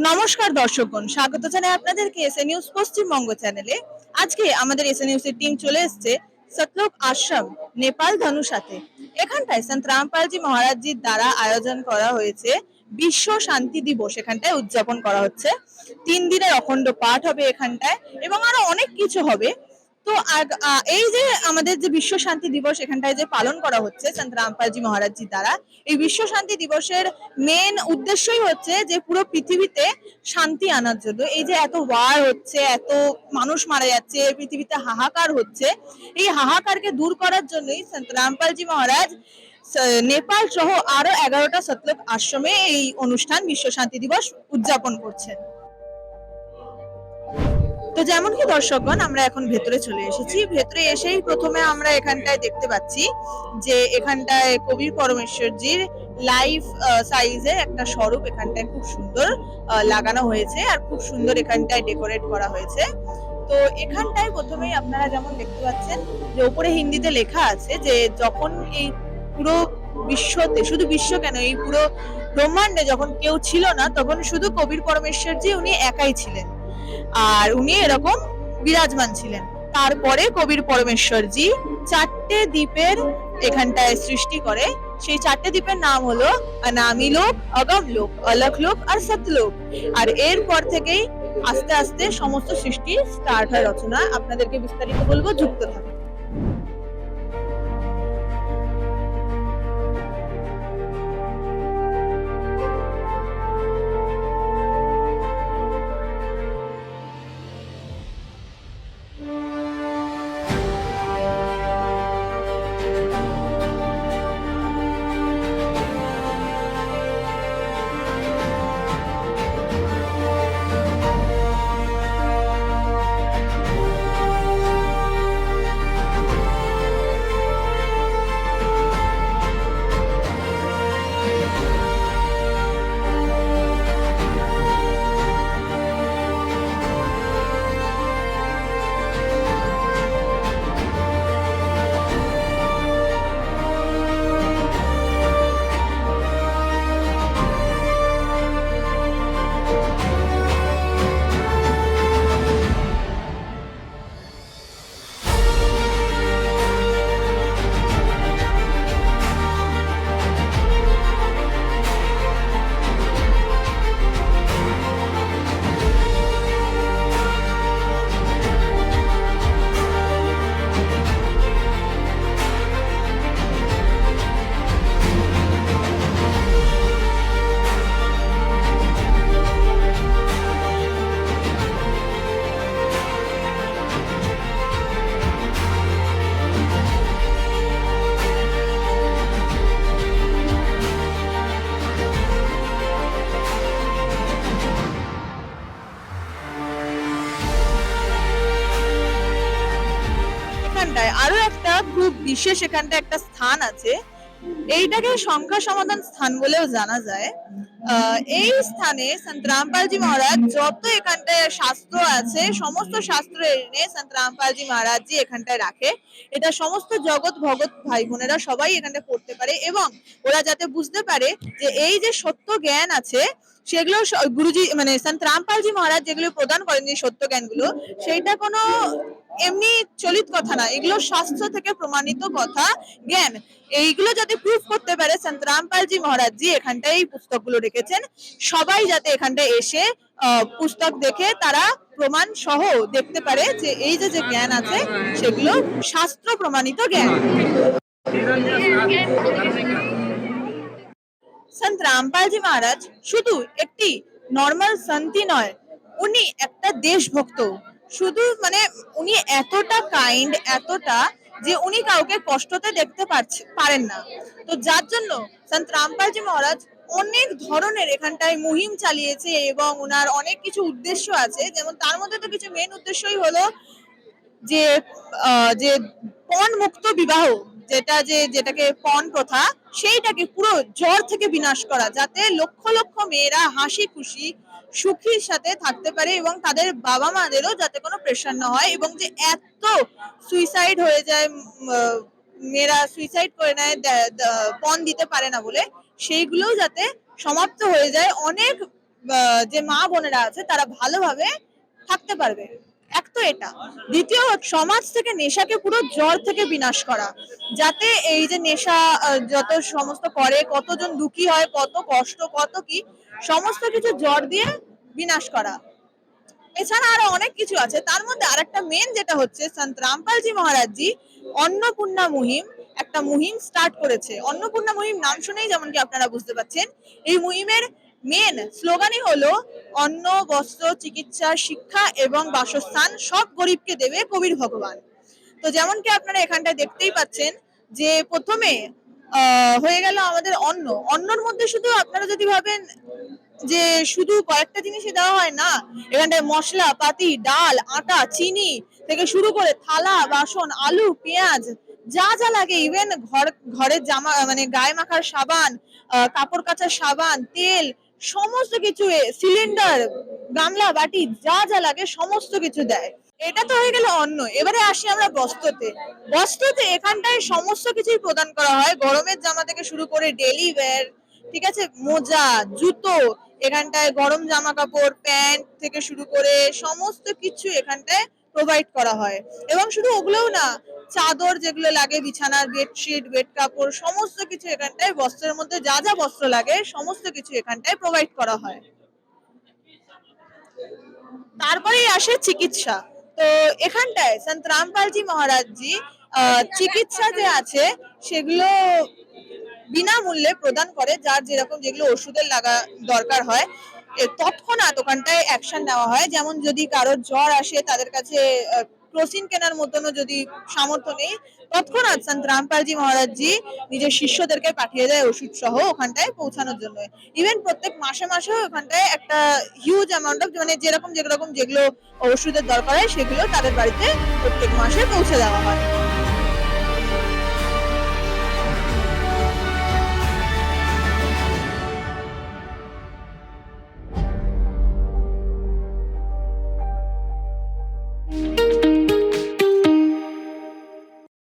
নমস্কার দর্শকগণ, স্বাগত জানাই আপনাদেরকে এসএ নিউজ পশ্চিমবঙ্গ চ্যানেলে। আজকে আমাদের এসএ নিউজের টিম চলে এসেছে সতলোক আশ্রম, নেপাল ধনুষাতে। এখানটায় সন্ত রামপালজি মহারাজজির দ্বারা আয়োজন করা হয়েছে বিশ্ব শান্তি দিবস। এখানটায় উদযাপন করা হচ্ছে 3 দিনের অখণ্ড পাঠ হবে এখানটায়, এবং আরো অনেক কিছু হবে। তো এই যে আমাদের যে বিশ্ব শান্তি দিবস এখানটায় যে পালন করা হচ্ছে সন্ত রামপালজি মহারাজজির দ্বারা, এই বিশ্ব শান্তি দিবসের মেন উদ্দেশ্যই হচ্ছে যে পুরো পৃথিবীতে শান্তি আনার জন্য। এই যে এত ওয়ার হচ্ছে, এত মানুষ মারা যাচ্ছে, পৃথিবীতে হাহাকার হচ্ছে, এই হাহাকারকে দূর করার জন্যই সন্ত রামপালজি মহারাজ নেপাল সহ আরো 11টা সতলোক আশ্রমে এই অনুষ্ঠান বিশ্ব শান্তি দিবস উদযাপন করছেন। তো যেমন কি দর্শকগণ, আমরা এখন ভেতরে চলে এসেছি। ভেতরে এসেই প্রথমে আমরা এখানটায় দেখতে পাচ্ছি যে এখানটায় কবির পরমেশ্বরজির লাইভ সাইজের একটা স্বরূপ এখানটায় খুব সুন্দর লাগানো হয়েছে, আর খুব সুন্দর এখানটায় ডেকোরেট করা হয়েছে। তো এখানটায় প্রথমেই আপনারা যেমন দেখতে পাচ্ছেন যে উপরে হিন্দিতে লেখা আছে যে যখন এই পুরো বিশ্বতে, শুধু বিশ্ব কেন, এই পুরো ব্রহ্মাণ্ডে যখন কেউ ছিল না, তখন শুধু কবির পরমেশ্বরজি উনি একাই ছিলেন, আর উনি এরকম বিরাজমান ছিলেন। তারপরে কবির পরমেশ্বরজি 4টে দ্বীপের এখানটায় সৃষ্টি করে। সেই 4টে দ্বীপের নাম হলো অনামি লোক, অগম লোক, অলক লোক আর সতলোক। আর এরপর থেকেই আস্তে আস্তে সমস্ত সৃষ্টি স্টার্ট হয় রচনা। আপনাদেরকে বিস্তারিত বলবো, যুক্ত থাকুন। এখানটায় আরো একটা খুব বিশেষ এখানটায় একটা স্থান আছে, এইটাকে সংখ্যা সমাধান স্থান বলেও জানা যায়। এই স্থানে সন্ত রামপালজি মহারাজ যত এখানটায় শাস্ত্র আছে, সমস্ত শাস্ত্র এনে সন্ত রামপালজি মহারাজজি এখানটায় রাখে। এটা সমস্ত জগৎ ভগৎ ভাই বোনেরা সবাই এখানটা পড়তে পারে, এবং ওরা যাতে বুঝতে পারে যে এই যে সত্য জ্ঞান আছে সেগুলো গুরুজি মানে সন্ত রামপালজি মহারাজ যেগুলো প্রদান করেন, যে সত্য জ্ঞানগুলো, সেইটা কোনো এমনি চলিত কথা না, এগুলো শাস্ত্র থেকে প্রমাণিত কথা, জ্ঞান। এইগুলো যাতে প্রুফ করতে পারে সন্ত রামপালজি মহারাজজি এখানটায় এই পুস্তকগুলো রেখেছেন। সবাই যাতে এখানটায় এসে পুস্তক দেখে তারা প্রমাণ সহ দেখতে পারে যে এই যে যে জ্ঞান আছে সেগুলো শাস্ত্র প্রমাণিত জ্ঞান। সন্ত রামপালজি মহারাজ শুধু একটি নর্মাল সন্তই নয়, উনি একটা দেশভক্ত। শুধু মানে উনি এতটা কাইন্ড, এতটা যে উনি কাউকে কষ্টতে দেখতে পারেন না। তো যার জন্য সন্ত রামপালজি মহারাজ অনেক ধরনের এখানটায় মুহিম চালিয়েছে, এবং ওনার অনেক কিছু উদ্দেশ্য আছে। যেমন তার মধ্যে তো কিছু মেন উদ্দেশ্যই হলো যে যে পণ মুক্ত বিবাহ, যেটাকে পণ প্রথা, সেইটাকে পুরো জড় থেকে বিনাশ করা, যাতে লক্ষ লক্ষ মেয়েরা হাসি খুশি সুখীর সাথে থাকতে পারে, এবং তাদের বাবা মাদেরও যাতে কোনো প্রেশার না হয়, এবং যে এত সুইসাইড হয়ে যায়, মেয়েরা সুইসাইড করে নেয় পণ দিতে পারে না বলে, সেইগুলোও যাতে সমাপ্ত হয়ে যায়। অনেক যে মা বোনেরা আছে তারা ভালোভাবে থাকতে পারবে। এক তো এটা, দ্বিতীয় সমাজ থেকে নেশাকে পুরো জড় থেকে বিনাশ করা, যাতে এই যে নেশা যত সমস্ত করে, কতজন দুঃখী হয়, কত কষ্ট, কত কি, সমস্ত কিছু জড় দিয়ে বিনাশ করা। এছাড়া আরো অনেক কিছু আছে, তার মধ্যে আরেকটা মেন যেটা হচ্ছে সন্ত রামপালজি মহারাজজি অন্নপূর্ণা মুহিম, একটা মুহিম স্টার্ট করেছে। অন্নপূর্ণা মুহিম নাম শুনেই যেমন কি আপনারা বুঝতে পারছেন, এই মুহিমের মেন স্লোগানই হলো অন্ন, বস্ত্র, চিকিৎসা, শিক্ষা এবং বাসস্থান সব গরিবকে দেবে কবির ভগবান। তো যেমন কি আপনারা এখানটায় দেখতেই পাচ্ছেন যে প্রথমে হয়ে গেল আমাদের অন্ন। অন্নর মধ্যে শুধু আপনারা যদি ভাবেন যে শুধু কয়েকটা জিনিসই দেওয়া হয়, না, এখানটায় মশলা পাতি, ডাল, আটা, চিনি থেকে শুরু করে থালা বাসন, আলু, পেঁয়াজ, যা যা লাগে, ইভেন ঘরের জামা মানে গায়ে মাখার সাবান, কাপড় কাচার সাবান, তেল, সমস্ত কিছু, সিলিন্ডার, গামলা বাটি, যা যা লাগে সমস্ত কিছু দেয়। এটা তো হয়ে গেল অন্ন। এবারে আসি আমরা বস্ত্রতে। বস্ত্রতে এখানটায় সমস্ত কিছুই প্রদান করা হয়, গরমের জামা থেকে শুরু করে ডেলি ওয়্যার, ঠিক আছে, মোজা, জুতো, এখানটায় গরম জামা কাপড়, প্যান্ট থেকে শুরু করে সমস্ত কিছু এখানটায় প্রোভাইড করা হয়। এবং শুধু ওগুলোও না, চাদর যেগুলো লাগে বিছানার, বেডশিট, বেড কাপড়, সমস্ত কিছু এখানটায় বস্ত্রের মধ্যে যা যা বস্ত্র লাগে সমস্ত কিছু এখানটায় প্রোভাইড করা হয়। তারপরেই আসে চিকিৎসা। তো এখানটায় সন্ত রামপালজি মহারাজজি চিকিৎসা যে আছে সেগুলো বিনামূল্যে প্রদান করে, যার যেরকম যেগুলো ওষুধের লাগা দরকার হয় তৎক্ষণাৎ ওখানটায় অ্যাকশন নেওয়া হয়। যেমন যদি কারোর জ্বর আসে, তাদের কাছে ক্রোসিন কেনার মতনও যদি সামর্থ্য নেই, তৎক্ষণাৎ সন্ত রামপালজি মহারাজজি নিজের শিষ্যদেরকে পাঠিয়ে দেয় ওষুধ সহ ওখানটায় পৌঁছানোর জন্য। ইভেন প্রত্যেক মাসে মাসেও ওখানটায় একটা হিউজ অ্যামাউন্ট অফ, মানে যেরকম যেগুলো ওষুধের দরকার হয় সেগুলো তাদের বাড়িতে প্রত্যেক মাসে পৌঁছে দেওয়া হয়।